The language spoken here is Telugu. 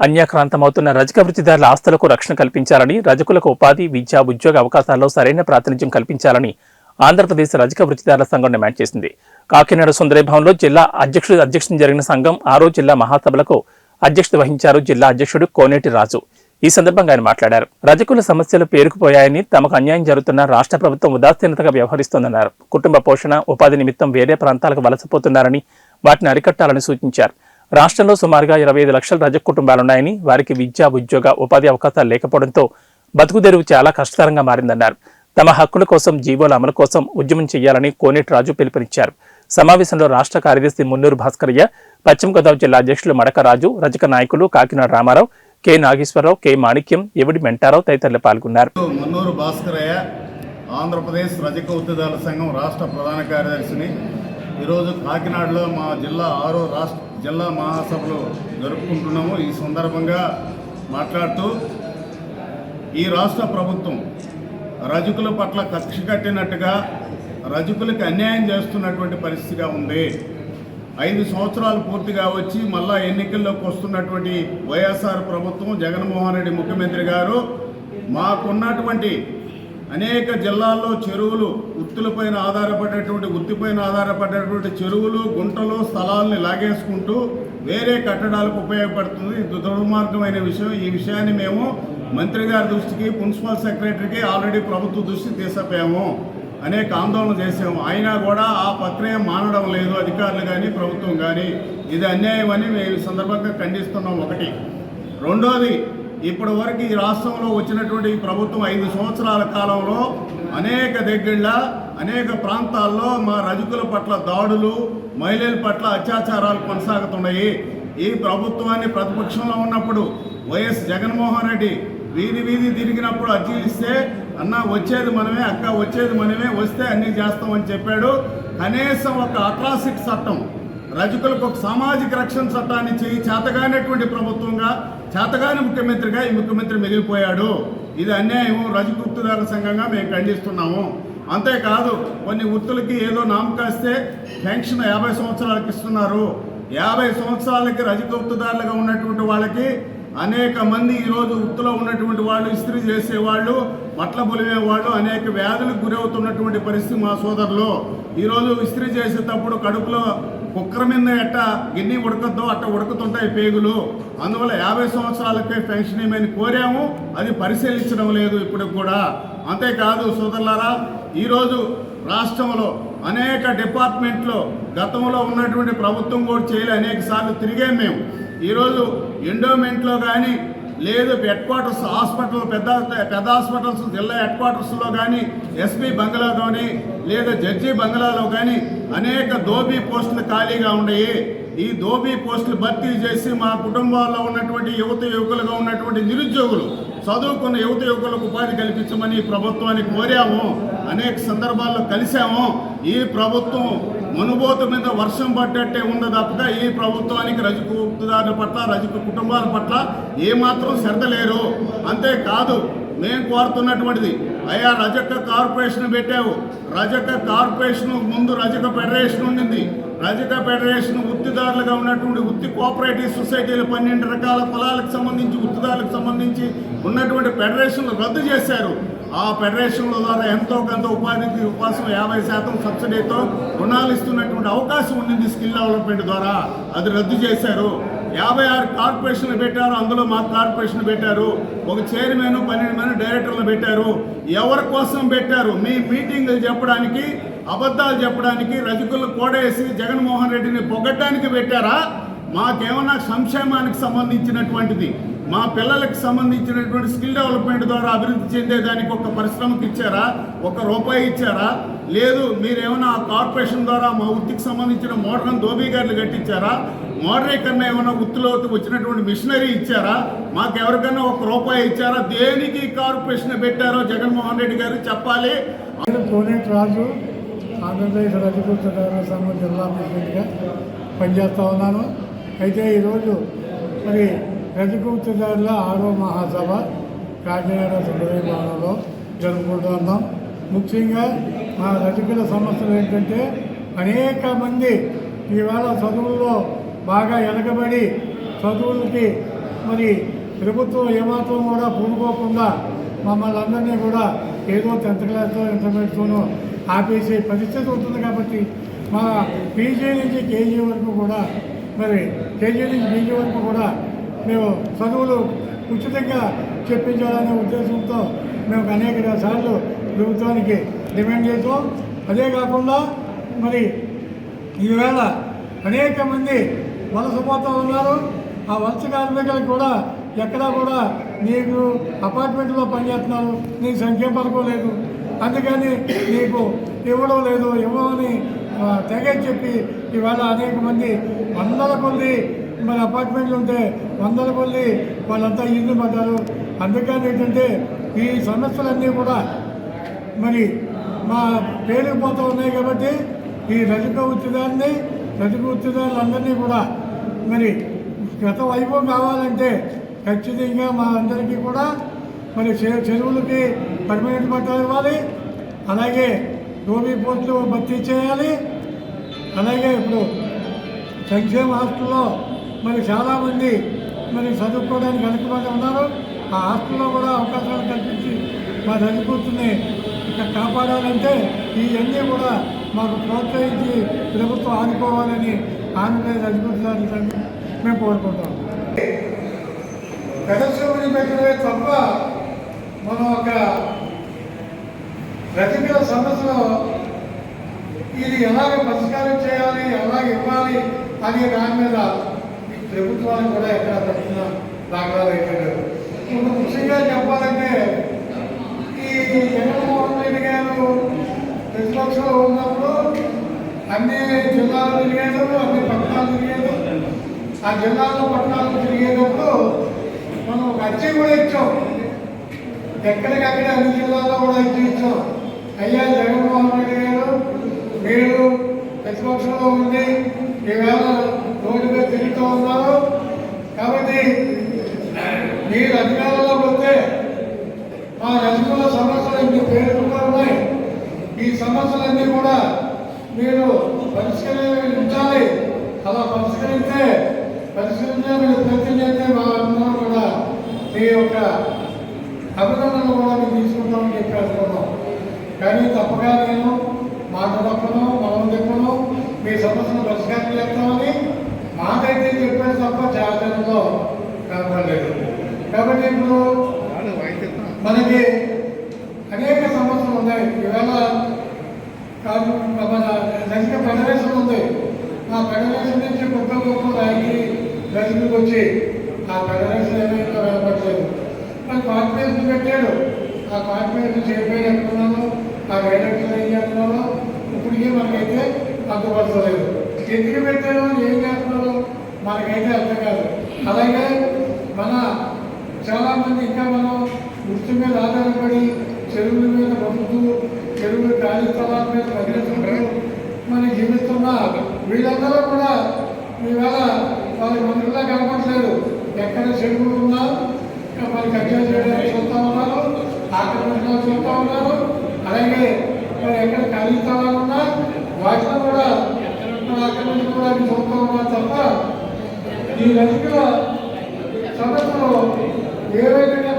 అన్యాక్రాంతమవుతున్న రజక వృత్తిదారుల ఆస్తులకు రక్షణ కల్పించాలని, రజకులకు ఉపాధి, విద్య, ఉద్యోగ అవకాశాల్లో సరైన ప్రాతినిధ్యం కల్పించాలని ఆంధ్రప్రదేశ్ రజక వృత్తిదారుల సంఘం డిమాండ్ చేసింది. కాకినాడ సుందరీభవన్లో జిల్లా అధ్యక్షతన జరిగిన సంఘం 6వ జిల్లా మహాసభలకు అధ్యక్షత వహించారు జిల్లా అధ్యక్షుడు కోనేటి రాజు. ఈ సందర్భంగా ఆయన మాట్లాడారు. రజకుల సమస్యలు పేరుకుపోయాయని, తమకు అన్యాయం జరుగుతున్న రాష్ట్ర ప్రభుత్వం ఉదాసీనతగా వ్యవహరిస్తోందన్నారు. కుటుంబ పోషణ, ఉపాధి నిమిత్తం వేరే ప్రాంతాలకు వలసపోతున్నారని, వాటిని అరికట్టాలని సూచించారు. రాష్ట్రంలో సుమారుగా 25 లక్షల రజక కుటుంబాలున్నాయని, వారికి విద్య, ఉద్యోగ, ఉపాధి అవకాశాలు లేకపోవడంతో బతుకుదెరువు చాలా కష్టతరంగా మారిందన్నారు. తమ హక్కుల కోసం, జీవోల అమలు కోసం ఉద్యమం చేయాలని కోనేటి రాజు పిలుపునిచ్చారు. సమావేశంలో రాష్ట్ర కార్యదర్శి మున్నూరు భాస్కరయ్య, పశ్చిమ గోదావరి జిల్లా అధ్యక్షులు మడక రాజు, రజక నాయకులు కాకినాడ రామారావు, కె నాగేశ్వరరావు, కె మాణిక్యం, ఎవడి మెంటారావు తదితరులు పాల్గొన్నారు. మున్నూరు భాస్కరయ్య, ఆంధ్రప్రదేశ్ రజక వృత్తిదారుల సంఘం రాష్ట్ర ప్రధాన కార్యదర్శిని. ఈరోజు కాకినాడలో మా జిల్లా 6వ రాష్ట్ర జిల్లా మహాసభలు జరుపుకుంటున్నాము. ఈ సందర్భంగా మాట్లాడుతూ ఈ రాష్ట్ర ప్రభుత్వం రజకుల పట్ల కక్ష కట్టినట్టుగా రజకులకు అన్యాయం చేస్తున్నటువంటి పరిస్థితిగా ఉంది. 5 సంవత్సరాలు పూర్తిగా వచ్చి మళ్ళా ఎన్నికల్లోకి వస్తున్నటువంటి వైఎస్ఆర్ ప్రభుత్వం, జగన్మోహన్ రెడ్డి ముఖ్యమంత్రి గారు మాకున్నటువంటి అనేక జిల్లాల్లో చెరువులు, వృత్తిపైన ఆధారపడేటువంటి చెరువులు, గుంటలు, స్థలాల్ని లాగేసుకుంటూ వేరే కట్టడాలకు ఉపయోగపడుతుంది. ఇది దుర్మార్గమైన విషయం. ఈ విషయాన్ని మేము మంత్రి గారి దృష్టికి, ప్రిన్సిపల్ సెక్రటరీకి ఆల్రెడీ ప్రభుత్వ దృష్టికి తీసుకుపోయాము. అనేక ఆందోళన చేసాము. అయినా కూడా ఆ ప్రక్రియ మానడం లేదు అధికారులు కానీ, ప్రభుత్వం కానీ. ఇది అన్యాయం అని మేము ఈ సందర్భంగా ఖండిస్తున్నాం. ఒకటి. రెండోది, ఇప్పటి వరకు ఈ రాష్ట్రంలో వచ్చినటువంటి ఈ ప్రభుత్వం 5 సంవత్సరాల కాలంలో అనేక దగ్గర, అనేక ప్రాంతాల్లో మా రజకుల పట్ల దాడులు, మహిళల పట్ల అత్యాచారాలు కొనసాగుతున్నాయి. ఈ ప్రభుత్వాన్ని ప్రతిపక్షంలో ఉన్నప్పుడు వైఎస్ జగన్మోహన్ రెడ్డి వీధి తిరిగినప్పుడు అర్జీ ఇస్తే, అన్న వచ్చేది మనమే, అక్క వచ్చేది మనమే, వస్తే అన్నీ చేస్తామని చెప్పాడు. కనీసం ఒక అట్రాసిటీ చట్టం, రజకులకు ఒక సామాజిక రక్షణ చట్టాన్ని చేతగానేటువంటి ప్రభుత్వంగా, చేతగాని ముఖ్యమంత్రిగా ఈ ముఖ్యమంత్రి మిగిలిపోయాడు. ఇది అన్యాయం. రజక వృత్తిదారుల సంఘంగా మేము ఖండిస్తున్నాము. అంతేకాదు, కొన్ని వృత్తులకి ఏదో నామకాస్తే పెన్షన్ 50 సంవత్సరాలకి ఇస్తున్నారు. 50 సంవత్సరాలకి రజక వృత్తిదారులుగా ఉన్నటువంటి వాళ్ళకి అనేక మంది ఈరోజు వృత్తిలో ఉన్నటువంటి వాళ్ళు, ఇస్త్రీ చేసేవాళ్ళు, బట్టల బొలివేవాళ్ళు అనేక వ్యాధులకు గురవుతున్నటువంటి పరిస్థితి మా సోదరులు. ఈరోజు ఇస్త్రీ చేసేటప్పుడు కడుపులో కుక్కర మీద ఎట్ట గిన్నె ఉడకద్దో అట్ట ఉడుకుతుంటాయి పేగులు. అందువల్ల 50 సంవత్సరాలకే పెన్షన్ ఏమని కోరాము, అది పరిశీలించడం లేదు ఇప్పుడు కూడా. అంతేకాదు సోదరులారా, ఈరోజు రాష్ట్రంలో అనేక డిపార్ట్మెంట్లో గతంలో ఉన్నటువంటి ప్రభుత్వం కూడా చేయలే, అనేక సార్లు తిరిగాం మేము. ఈరోజు ఎండోమెంట్లో కానీ, లేదు హెడ్ క్వార్టర్స్ హాస్పిటల్, పెద్ద హాస్పిటల్స్ జిల్లా హెడ్ క్వార్టర్స్లో కానీ, ఎస్పీ బంగ్లా కానీ, లేదా జడ్జి బంగ్లాలో కానీ అనేక దోబీ పోస్టులు ఖాళీగా ఉన్నాయి. ఈ దోబీ పోస్టులు భర్తీ చేసి మా కుటుంబాల్లో ఉన్నటువంటి యువకులుగా ఉన్నటువంటి నిరుద్యోగులు, చదువుకున్న యువకులకు ఉపాధి కల్పించమని ప్రభుత్వాన్ని కోరాము. అనేక సందర్భాల్లో కలిసాము. ఈ ప్రభుత్వం మనుబోతు మీద వర్షం పడ్డట్టే ఉంది తప్పక ఈ ప్రభుత్వానికి రజక వృత్తిదారుల పట్ల, రజక కుటుంబాల పట్ల ఏమాత్రం శ్రద్ధ లేరు. అంతేకాదు, మేము కోరుతున్నటువంటిది, అయ్యా రజక కార్పొరేషన్ పెట్టావు. రజక కార్పొరేషన్ ముందు రజక ఫెడరేషన్ ఉండింది. రజక ఫెడరేషన్ వృత్తిదారులుగా ఉన్నటువంటి వృత్తి కోఆపరేటివ్ సొసైటీలు 12 రకాల కులాలకు సంబంధించి, వృత్తిదారులకు సంబంధించి ఉన్నటువంటి ఫెడరేషన్లు రద్దు చేశారు. ఆ ఫెడరేషన్ల ద్వారా ఎంతో కొంత ఉపాధికి ఉపాసం 50% సబ్సిడీతో రుణాలు ఇస్తున్నటువంటి అవకాశం ఉండింది స్కిల్ డెవలప్మెంట్ ద్వారా. అది రద్దు చేశారు. 56 కార్పొరేషన్లు పెట్టారు. అందులో మా కార్పొరేషన్ పెట్టారు. ఒక చైర్మన్, 12 మంది డైరెక్టర్లు పెట్టారు. ఎవరి కోసం పెట్టారు? మీ మీటింగులు చెప్పడానికి, అబద్ధాలు చెప్పడానికి, రజకులు కోడేసి జగన్మోహన్ రెడ్డిని పొగడ్డానికి పెట్టారా? మాకేమన్నా సంక్షేమానికి సంబంధించినటువంటిది, మా పిల్లలకు సంబంధించినటువంటి స్కిల్ డెవలప్మెంట్ ద్వారా అభివృద్ధి చెందేదానికి ఒక పరిశ్రమకి ఇచ్చారా? ₹1 ఇచ్చారా? లేదు, మీరేమైనా ఆ కార్పొరేషన్ ద్వారా మా వృత్తికి సంబంధించిన మోడర్న్ దోబీగారులు కట్టించారా? మోడరేకన్నా ఏమైనా వృత్తిలో వచ్చినటువంటి మిషనరీ ఇచ్చారా? మాకెవరికైనా ₹1 ఇచ్చారా? దేనికి కార్పొరేషన్ పెట్టారో జగన్మోహన్ రెడ్డి గారు చెప్పాలి. కోనేటి రాజు, ఆంధ్రప్రదేశ్ రజక వృత్తిదారుల సంఘం జిల్లా ప్రెసిడెంట్గా పనిచేస్తూ ఉన్నాను. అయితే ఈరోజు మరి రజక వృత్తిదారుల 6వ మహాసభ కాకినాడ సుందరీభవనంలో జరుపుకుంటూ ఉన్నాం. ముఖ్యంగా మా రజకుల సమస్యలు ఏంటంటే, అనేక మంది ఈవేళ చదువుల్లో బాగా వెనకబడి చదువులకి మరి ప్రభుత్వం ఏమాత్రం కూడా పూనుకోకుండా మమ్మల్ని అందరినీ కూడా ఏదో 10th క్లాస్లో ఇంటర్మీడియట్తోనూ ఆపేసే పరిస్థితి ఉంటుంది. కాబట్టి మా పీజీ నుంచి కేజీ వరకు కూడా మరి కేజీ నుంచి పీజీ వరకు కూడా మేము చదువులు ఉచితంగా చెప్పించాలనే ఉద్దేశంతో మేము అనేక సార్లు ప్రభుత్వానికి డిమాండ్ చేసాం. అదే కాకుండా మరి ఈవేళ అనేక మంది వలసపోతూ ఉన్నారు. ఆ వలస కార్మికులకు కూడా ఎక్కడా కూడా నీకు అపార్ట్మెంట్లో పనిచేస్తున్నారు, నీకు సంఖ్య పలుకోలేదు, అందుకని నీకు ఇవ్వడం లేదు, ఇవ్వమని తెగ చెప్పి ఇవాళ అనేక మంది 100 కొద్ది మరి అపార్ట్మెంట్లు ఉంటే 100 కొద్ది వాళ్ళంతా ఇల్లు పడ్డారు. అందుకని ఏంటంటే ఈ సమస్యలన్నీ కూడా మరి మా పేరుకుపోతూ ఉన్నాయి. కాబట్టి ఈ రజక వృత్తిదారులందరినీ కూడా మరి గత వైభవం కావాలంటే ఖచ్చితంగా మా అందరికీ కూడా మరి చెరువులకి పర్మనెంట్ పట్టాలు ఇవ్వాలి, అలాగే డోబీ పోస్టులు భర్తీ చేయాలి. అలాగే ఇప్పుడు సంక్షేమ హాస్టల్లో మరి చాలామంది మరి చదువుకోవడానికి అనుకూలంగా ఉన్నారు. ఆ హాస్టల్లో కూడా అవకాశాలు కల్పించి మా రజకూర్చుని ఇక్కడ కాపాడాలంటే ఇవన్నీ కూడా మాకు ప్రోత్సహించి ప్రభుత్వం ఆదుకోవాలని ఆంధ్రప్రదేశ్ రజకూర్చుదారులు మేము కోరుకుంటాం. ప్రదర్శనని పెట్టడమే తప్ప మనం ఒక రజకుల సమస్యలో ఇది ఎలాగ పరిష్కారం చేయాలి, ఎలాగ ఇవ్వాలి అనే దాని మీద ఈ ప్రభుత్వానికి కూడా ఎక్కడ తగ్గిన దాఖలాలు అయితే ఇప్పుడు ముఖ్యంగా చెప్పాలంటే ఈ జగన్మోహన్ రెడ్డి గారు ప్రతిపక్షంలో ఉన్నప్పుడు అన్ని జిల్లాలు తిరిగేది, అన్ని పట్టణాలు తిరిగేది. ఆ జిల్లాలో పట్టణాలు తిరిగేటప్పుడు మనం ఒక అర్జీ కూడా ఇచ్చాం, ఎక్కడికక్కడ అన్ని జిల్లాల్లో కూడా అర్జీ ఇచ్చాం. అయ్యా జగన్మోహన్ రెడ్డి గారు, మీరు ప్రతిపక్షంలో ఉండి ఈవేళ రోడ్డు మీద తిరుగుతూ ఉన్నారు, కాబట్టి మీరు అధికారంలోకి వస్తే మా రజకుల సమస్యలు మీ పేరుగా ఉన్నాయి, ఈ సమస్యలన్నీ కూడా మీరు పరిష్కరించాలి. అలా పరిష్కరించే మీరు ప్రయత్నం చేస్తే మా అందరం కూడా మీ యొక్క అభినందనలు కూడా మేము తీసుకుంటామని చెప్పి అనుకున్నాం. కానీ తప్పగా నేను మాట తప్పను, మనం చెప్పను, మీ సమస్యను పరిష్కారం చేస్తామని మాకైతే చెప్పాను తప్ప జాతరలో కనపడలేదు. కాబట్టి ఇప్పుడు మనకి అనేక సమస్యలు ఉన్నాయి. ఇవాళ మన రజక ఫెడరేషన్ ఉంది, ఆ ఫెడరేషన్ నుంచి గొప్ప రాయికి రజకులకు వచ్చి ఆ ఫెడరేషన్ ఏమైనా కనపడలేదు. మరి కార్పొరేషన్ పెట్టాడు, ఆ కార్పొరేషన్ చైర్మన్ ఎక్కడున్నాను, ఆ డైరెక్టర్ ఏం చేస్తున్నారో ఇప్పటికీ మనకైతే అందుపడతలేదు. ఎందుకు పెట్టారో ఏం చేస్తున్నారో మనకైతే అర్థం కాదు. అలాగే మన చాలామంది ఇంకా మనం వృత్తి మీద ఆధారపడి చెరువుల మీద బతుకుతూ చెరువుల ఖాళీ స్థలాల మీద పరిగెత్తుకుంటూ మనం జీవిస్తున్నా వీళ్ళందరూ కూడా ఈవేళ వాళ్ళ మంత్రులా కనపడలేదు. ఎక్కడ చెరువులు ఉన్నా మరి కబ్జా చేయడానికి చూస్తూ ఉన్నారు, ఆక్రమించడానికి చూస్తూ ఉన్నారు. అలాగే మరి ఎక్కడ ఖాళీ స్థలాలు ఉన్నా వాటిలో కూడా ఆక్రమించుకోవడానికి చూస్తూ ఉన్నారు తప్ప ఈ రజకుల సమస్యలు ఏ విధంగా